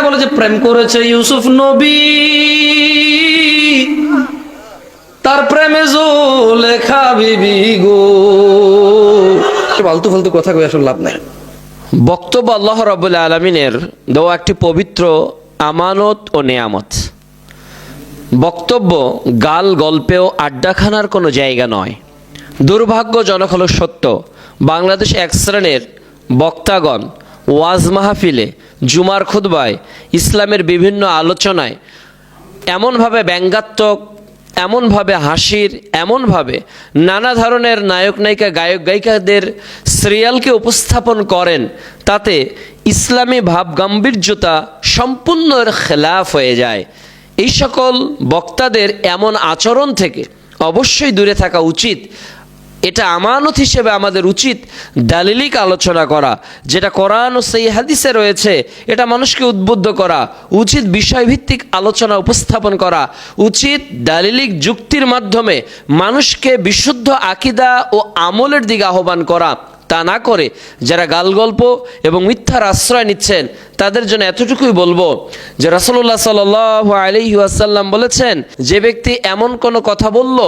বলে যে প্রেম করেছে ইউসুফ নবী, তার প্রেমে জুলেখা বিবি গো। ফালতু ফালতু কথা কই আসলে লাভ নাই। বক্তব্য আল্লাহ রাব্বুল আলামিনের দেওয়া একটি পবিত্র আমানত ও নেয়ামত। বক্তব্য গাল গল্পেও আড্ডাখানার কোনো জায়গা নয়। দুর্ভাগ্যজনক হলো সত্য, বাংলাদেশ এক শ্রেণীর বক্তাগণ ওয়াজ মাহফিলে, জুমার খুতবায়, ইসলামের বিভিন্ন আলোচনায় এমনভাবে ব্যঙ্গাত্মক, এমনভাবে হাসির, এমনভাবে নানা ধরনের নায়ক নায়িকা, গায়ক গায়িকাদের সিরিয়ালকে উপস্থাপন করেন, তাতে ইসলামী ভাবগাম্ভীর্যতা সম্পূর্ণ খেলাফ হয়ে যায়। এই সকল বক্তাদের এমন আচরণ থেকে অবশ্যই দূরে থাকা উচিত। এটা আমানত হিসেবে আমাদের উচিত দালিলিক আলোচনা করা, যেটা কোরআন ও সেই হাদিসে রয়েছে এটা মানুষকে উদ্বুদ্ধ করা উচিত, বিষয়ভিত্তিক আলোচনা উপস্থাপন করা উচিত, দালিলিক যুক্তির মাধ্যমে মানুষকে বিশুদ্ধ আকীদা ও আমলের দিকে আহ্বান করা। তা না করে যারা গালগল্প এবং মিথ্যার আশ্রয় নিচ্ছেন তাদের জন্য এতটুকুই বলবো যে রাসূলুল্লাহ সাল্লাল্লাহু আলাইহি ওয়াসাল্লাম বলেছেন, যে ব্যক্তি এমন কোনো কথা বলল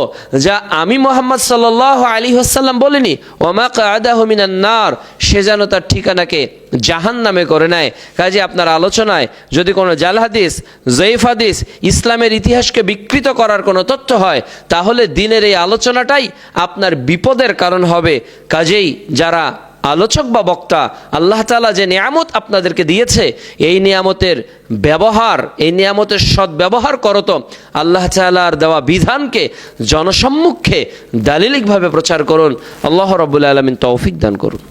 যা আমি মুহাম্মদ সাল্লাল্লাহু আলাইহি ওয়াসাল্লাম বলিনি, ওমা কাআদাহু মিনান নার, সে যেন তার ঠিকানাকে জাহান্নামে করে নেয়। কাজে আপনার আলোচনায় যদি কোনো জাল হাদিস, জয়ীফ হাদিস, ইসলামের ইতিহাসকে বিকৃত করার কোনো তথ্য হয়, তাহলে দিনের এই আলোচনাটাই আপনার বিপদের কারণ হবে। কাজেই যারা আলোচক বা বক্তা, আল্লাহ তাআলা যে নিয়ামত আপনাদেরকে দিয়েছে, এই নিয়ামতের ব্যবহার, এই নিয়ামতের সদ্ব্যবহার করো তো আল্লাহ তাআলার দেওয়া বিধানকে জনসম্মুখে দালিলিকভাবে প্রচার করুন। আল্লাহ রাব্বুল আলামিন তৌফিক দান করুন।